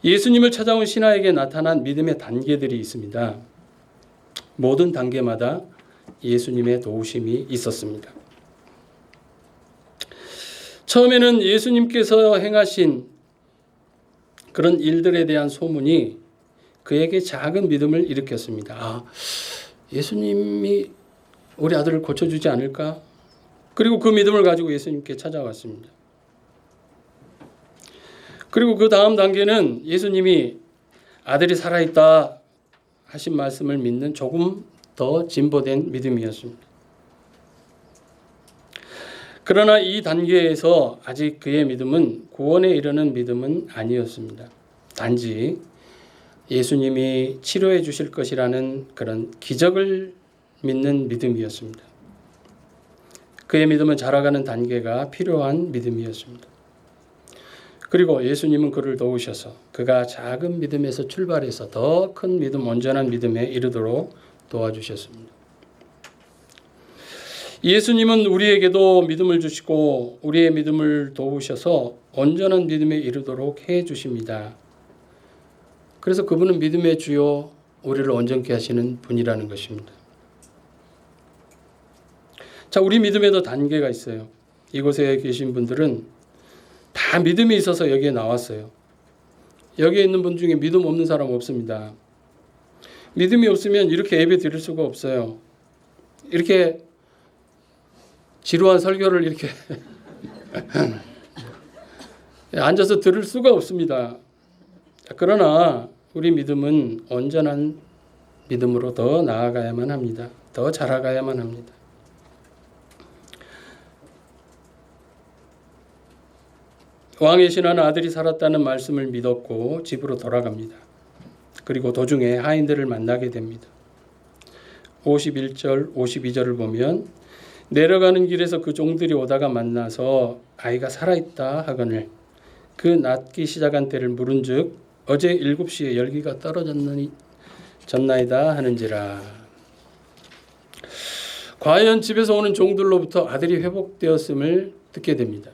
예수님을 찾아온 신하에게 나타난 믿음의 단계들이 있습니다. 모든 단계마다 예수님의 도우심이 있었습니다. 처음에는 예수님께서 행하신 그런 일들에 대한 소문이 그에게 작은 믿음을 일으켰습니다. 예수님이 우리 아들을 고쳐주지 않을까? 그리고 그 믿음을 가지고 예수님께 찾아왔습니다. 그리고 그 다음 단계는 예수님이 아들이 살아있다 하신 말씀을 믿는 조금 더 진보된 믿음이었습니다. 그러나 이 단계에서 아직 그의 믿음은 구원에 이르는 믿음은 아니었습니다. 단지 예수님이 치료해 주실 것이라는 그런 기적을 믿는 믿음이었습니다. 그의 믿음은 자라가는 단계가 필요한 믿음이었습니다. 그리고 예수님은 그를 도우셔서 그가 작은 믿음에서 출발해서 더 큰 믿음, 온전한 믿음에 이르도록 도와주셨습니다. 예수님은 우리에게도 믿음을 주시고 우리의 믿음을 도우셔서 온전한 믿음에 이르도록 해 주십니다. 그래서 그분은 믿음의 주요, 우리를 온전케 하시는 분이라는 것입니다. 자, 우리 믿음에도 단계가 있어요. 이곳에 계신 분들은 다 믿음이 있어서 여기에 나왔어요. 여기에 있는 분 중에 믿음 없는 사람 없습니다. 믿음이 없으면 이렇게 예배 드릴 수가 없어요. 이렇게 지루한 설교를 이렇게 앉아서 들을 수가 없습니다. 그러나 우리 믿음은 온전한 믿음으로 더 나아가야만 합니다. 더 자라가야만 합니다. 왕의 신하는 아들이 살았다는 말씀을 믿었고 집으로 돌아갑니다. 그리고 도중에 하인들을 만나게 됩니다. 51절, 52절을 보면 내려가는 길에서 그 종들이 오다가 만나서 아이가 살아있다 하거늘 그 낫기 시작한 때를 물은즉 어제 7시에 열기가 떨어졌나이다 하는지라. 과연 집에서 오는 종들로부터 아들이 회복되었음을 듣게 됩니다.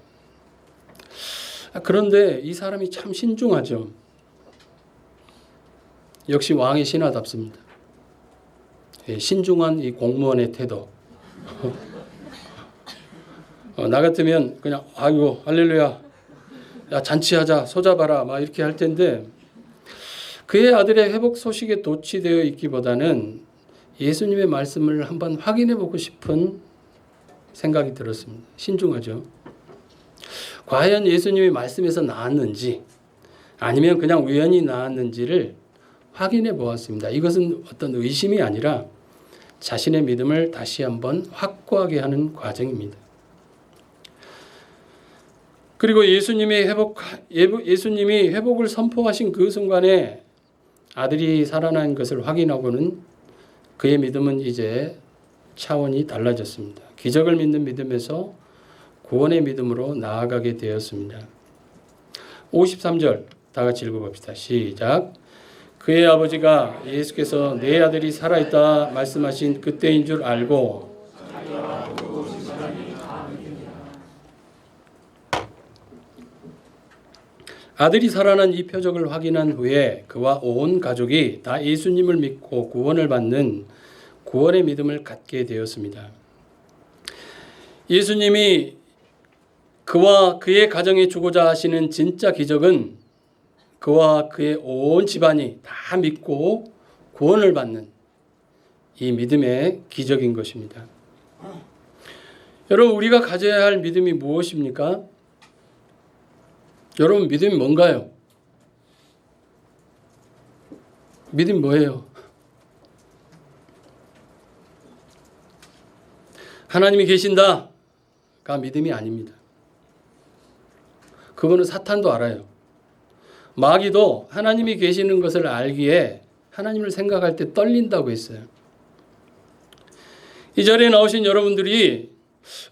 그런데 이 사람이 참 신중하죠. 역시 왕의 신하답습니다. 신중한 이 공무원의 태도. 나 같으면 그냥 아이고 할렐루야, 야 잔치하자, 소잡아라 막 이렇게 할 텐데 그의 아들의 회복 소식에 도취되어 있기보다는 예수님의 말씀을 한번 확인해 보고 싶은 생각이 들었습니다. 신중하죠. 과연 예수님이 말씀에서 나았는지 아니면 그냥 우연히 나았는지를 확인해 보았습니다. 이것은 어떤 의심이 아니라 자신의 믿음을 다시 한번 확고하게 하는 과정입니다. 그리고 예수님이 회복을 선포하신 그 순간에 아들이 살아난 것을 확인하고는 그의 믿음은 이제 차원이 달라졌습니다. 기적을 믿는 믿음에서 구원의 믿음으로 나아가게 되었습니다. 53절 다 같이 읽어봅시다. 시작. 그의 아버지가 예수께서 내 아들이 살아있다 말씀하신 그때인 줄 알고 아들이 살아난 이 표적을 확인한 후에 그와 온 가족이 다 예수님을 믿고 구원을 받는 구원의 믿음을 갖게 되었습니다. 예수님이 그와 그의 가정에 주고자 하시는 진짜 기적은 그와 그의 온 집안이 다 믿고 구원을 받는 이 믿음의 기적인 것입니다. 여러분, 우리가 가져야 할 믿음이 무엇입니까? 여러분, 믿음이 뭔가요? 믿음이 뭐예요? 하나님이 계신다가 믿음이 아닙니다. 그거는 사탄도 알아요. 마귀도 하나님이 계시는 것을 알기에 하나님을 생각할 때 떨린다고 했어요. 이 자리에 나오신 여러분들이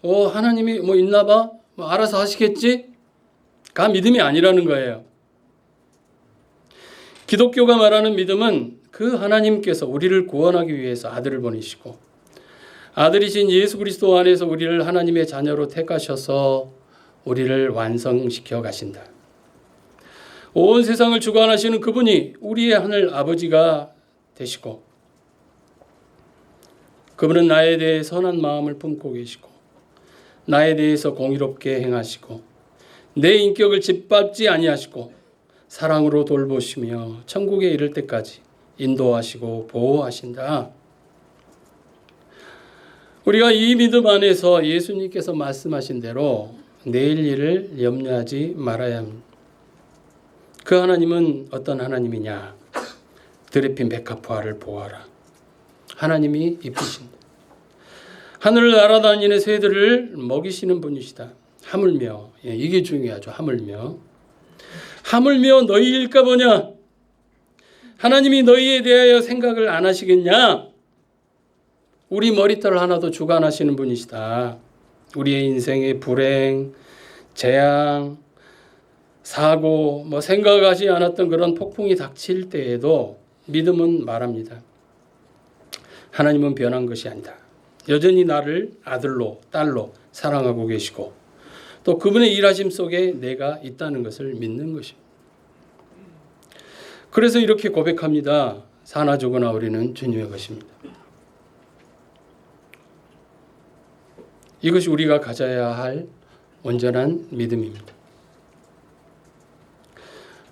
하나님이 뭐 있나 봐? 뭐 알아서 하시겠지? 가 믿음이 아니라는 거예요. 기독교가 말하는 믿음은 그 하나님께서 우리를 구원하기 위해서 아들을 보내시고 아들이신 예수 그리스도 안에서 우리를 하나님의 자녀로 택하셔서 우리를 완성시켜 가신다. 온 세상을 주관하시는 그분이 우리의 하늘 아버지가 되시고 그분은 나에 대해 선한 마음을 품고 계시고 나에 대해서 공의롭게 행하시고 내 인격을 짓밟지 아니하시고 사랑으로 돌보시며 천국에 이를 때까지 인도하시고 보호하신다. 우리가 이 믿음 안에서 예수님께서 말씀하신 대로 내일 일을 염려하지 말아야 합니다. 그 하나님은 어떤 하나님이냐? 드레핀 백합화를 보아라. 하나님이 이쁘신다. 하늘을 날아다니는 새들을 먹이시는 분이시다. 하물며, 이게 중요하죠. 하물며 너희일까 보냐? 하나님이 너희에 대하여 생각을 안 하시겠냐? 우리 머리털 하나도 주관하시는 분이시다. 우리의 인생의 불행, 재앙, 사고, 생각하지 않았던 그런 폭풍이 닥칠 때에도 믿음은 말합니다. 하나님은 변한 것이 아니다. 여전히 나를 아들로, 딸로 사랑하고 계시고 또 그분의 일하심 속에 내가 있다는 것을 믿는 것입니다. 그래서 이렇게 고백합니다. 사나 죽으나 우리는 주님의 것입니다. 이것이 우리가 가져야 할 온전한 믿음입니다.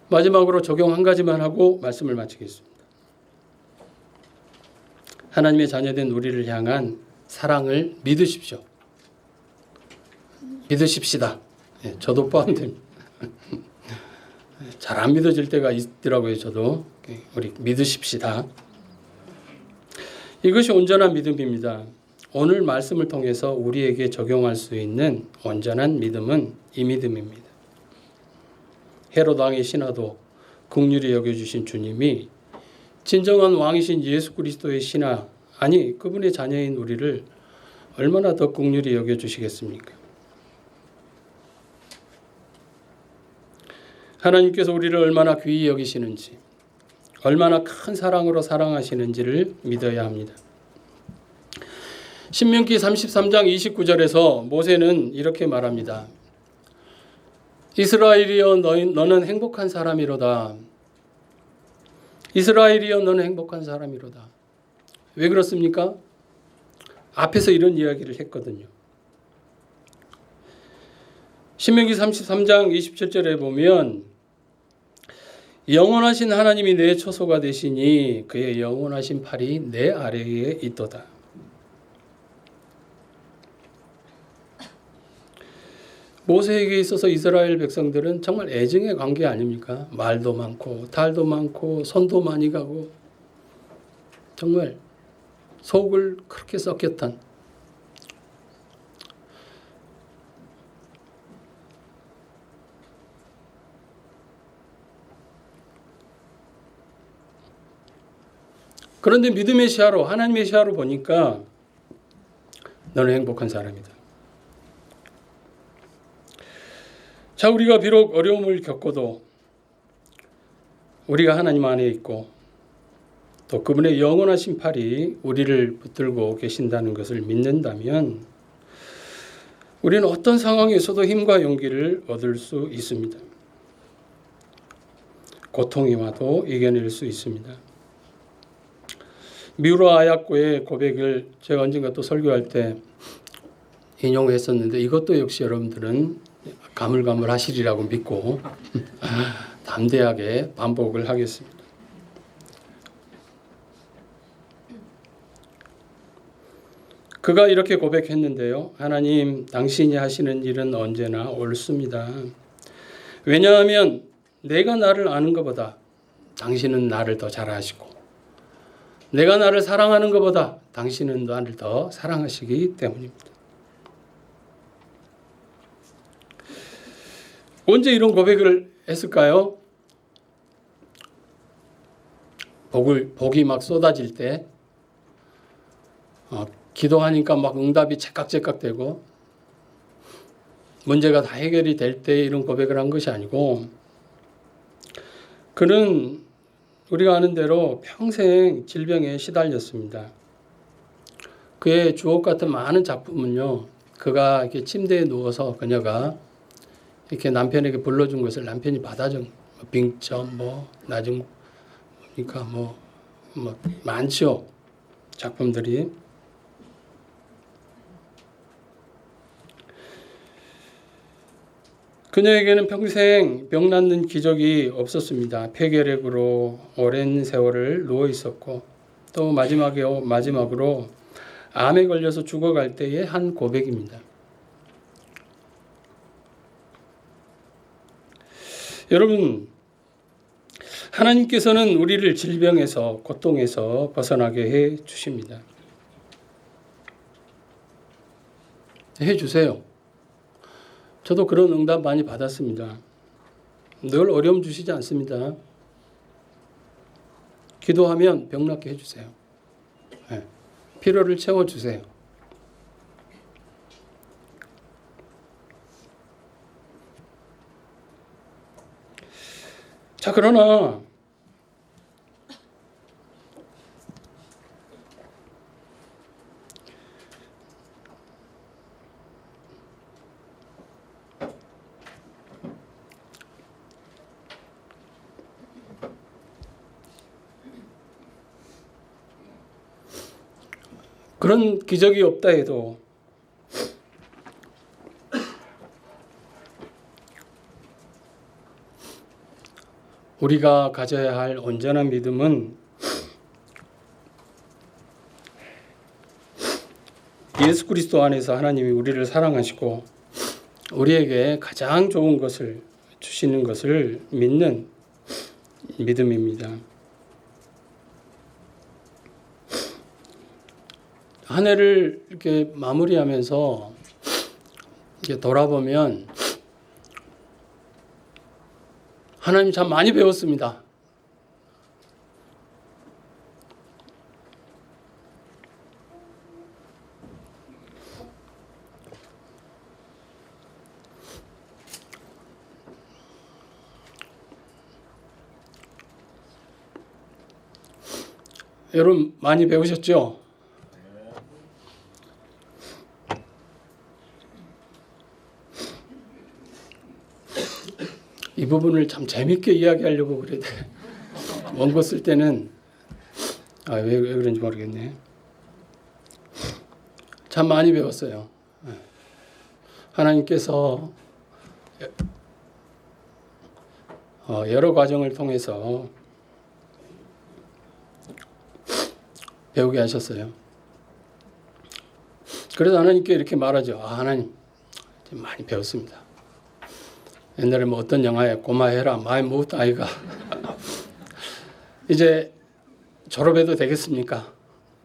마지막으로 적용 한 가지만 하고 말씀을 마치겠습니다. 하나님의 자녀된 우리를 향한 사랑을 믿으십시오. 믿으십시다. 저도 포함됩니다. 잘 안 믿어질 때가 있더라고요. 저도. 우리 믿으십시다. 이것이 온전한 믿음입니다. 오늘 말씀을 통해서 우리에게 적용할 수 있는 온전한 믿음은 이 믿음입니다. 헤롯 왕의 신하도 긍휼히 여겨주신 주님이 진정한 왕이신 예수 그리스도의 신하, 아니 그분의 자녀인 우리를 얼마나 더 긍휼히 여겨주시겠습니까? 하나님께서 우리를 얼마나 귀히 여기시는지, 얼마나 큰 사랑으로 사랑하시는지를 믿어야 합니다. 신명기 33장 29절에서 모세는 이렇게 말합니다. 이스라엘이여 너는 행복한 사람이로다. 이스라엘이여 너는 행복한 사람이로다. 왜 그렇습니까? 앞에서 이런 이야기를 했거든요. 신명기 33장 27절에 보면 영원하신 하나님이 내 처소가 되시니 그의 영원하신 팔이 내 아래에 있도다. 모세에게 있어서 이스라엘 백성들은 정말 애증의 관계 아닙니까? 말도 많고 달도 많고 손도 많이 가고 정말 속을 그렇게 썩혔던 그런데 믿음의 시야로 하나님의 시야로 보니까 너는 행복한 사람이다. 자, 우리가 비록 어려움을 겪어도 우리가 하나님 안에 있고 또 그분의 영원하신 팔이 우리를 붙들고 계신다는 것을 믿는다면 우리는 어떤 상황에서도 힘과 용기를 얻을 수 있습니다. 고통이 와도 이겨낼 수 있습니다. 미우라 아야코의 고백을 제가 언젠가 또 설교할 때 인용했었는데 이것도 역시 여러분들은 가물가물하시리라고 믿고 담대하게 반복을 하겠습니다. 그가 이렇게 고백했는데요. 하나님, 당신이 하시는 일은 언제나 옳습니다. 왜냐하면 내가 나를 아는 것보다 당신은 나를 더 잘 아시고 내가 나를 사랑하는 것보다 당신은 나를 더 사랑하시기 때문입니다. 언제 이런 고백을 했을까요? 복이 막 쏟아질 때 기도하니까 막 응답이 째깍째깍 되고 문제가 다 해결이 될 때 이런 고백을 한 것이 아니고 그는 우리가 아는 대로 평생 질병에 시달렸습니다. 그의 주옥 같은 많은 작품은요. 그가 이렇게 침대에 누워서 그녀가 이렇게 남편에게 불러준 것을 남편이 받아준 빙점 나중 그러니까 많죠. 작품들이. 그녀에게는 평생 병 낫는 기적이 없었습니다. 폐결핵으로 오랜 세월을 누워 있었고 또 마지막으로 암에 걸려서 죽어갈 때의 한 고백입니다. 여러분, 하나님께서는 우리를 질병에서 고통에서 벗어나게 해 주십니다. 해 주세요. 저도 그런 응답 많이 받았습니다. 늘 어려움 주시지 않습니다. 기도하면 병 낫게 해주세요. 필요를 채워주세요. 자, 그러나 그런 기적이 없다 해도 우리가 가져야 할 온전한 믿음은 예수 그리스도 안에서 하나님이 우리를 사랑하시고 우리에게 가장 좋은 것을 주시는 것을 믿는 믿음입니다. 한 해를 이렇게 마무리하면서 이렇게 돌아보면 하나님 참 많이 배웠습니다. 여러분 많이 배우셨죠? 이 부분을 참 재밌게 이야기하려고 그래도 원고 쓸 때는 왜 그런지 모르겠네. 참 많이 배웠어요. 하나님께서 여러 과정을 통해서 배우게 하셨어요. 그래서 하나님께 이렇게 말하죠. 하나님 많이 배웠습니다. 옛날에 뭐 어떤 영화에 고마해라 많이 먹었다 아이가 이제 졸업해도 되겠습니까?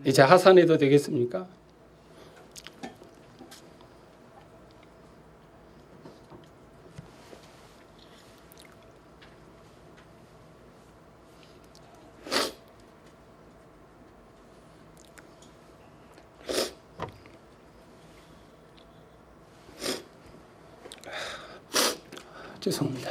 이제 하산해도 되겠습니까? 죄송합니다.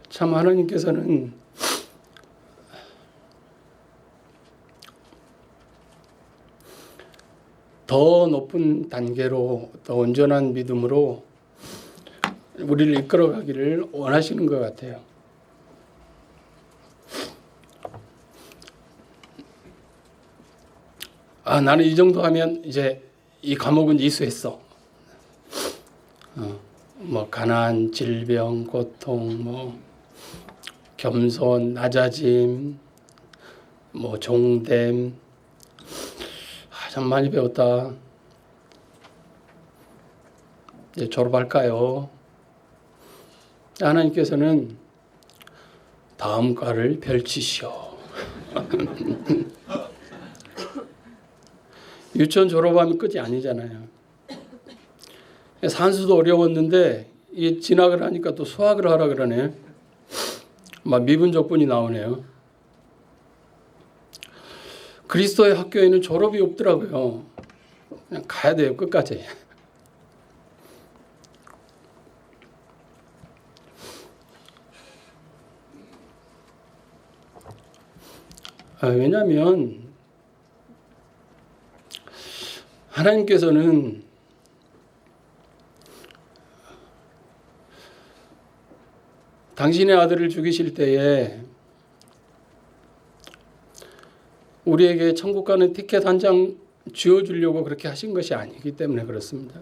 참 하나님께서는 더 높은 단계로 더 온전한 믿음으로 우리를 이끌어가기를 원하시는 것 같아요. 나는 이 정도 하면 이제 이 과목은 이수했어. 뭐 가난, 질병, 고통, 뭐 겸손, 낮아짐, 뭐 종됨. 참 많이 배웠다. 이제 졸업할까요? 하나님께서는 다음 과를 펼치시오. 유치원 졸업하면 끝이 아니잖아요. 산수도 어려웠는데 이 진학을 하니까 또 수학을 하라 그러네. 막 미분적분이 나오네요. 그리스도의 학교에는 졸업이 없더라고요. 그냥 가야 돼요, 끝까지. 왜냐하면 하나님께서는 당신의 아들을 죽이실 때에 우리에게 천국 가는 티켓 한 장 쥐어주려고 그렇게 하신 것이 아니기 때문에 그렇습니다.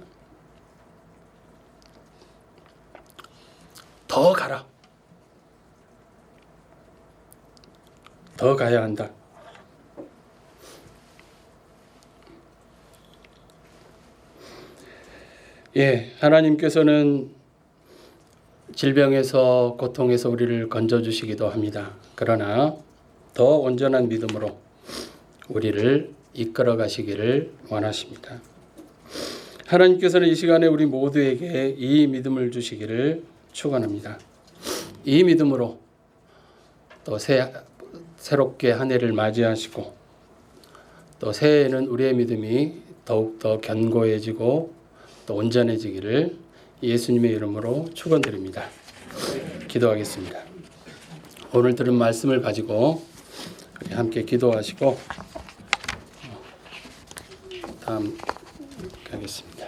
더 가라. 더 가야 한다. 하나님께서는 질병에서 고통에서 우리를 건져주시기도 합니다. 그러나 더 온전한 믿음으로 우리를 이끌어 가시기를 원하십니다. 하나님께서는 이 시간에 우리 모두에게 이 믿음을 주시기를 축원합니다. 이 믿음으로 또 새롭게 한 해를 맞이하시고 또 새해에는 우리의 믿음이 더욱더 견고해지고 또 온전해지기를 예수님의 이름으로 축원드립니다. 기도하겠습니다. 오늘 들은 말씀을 가지고 함께 기도하시고 다음 가겠습니다.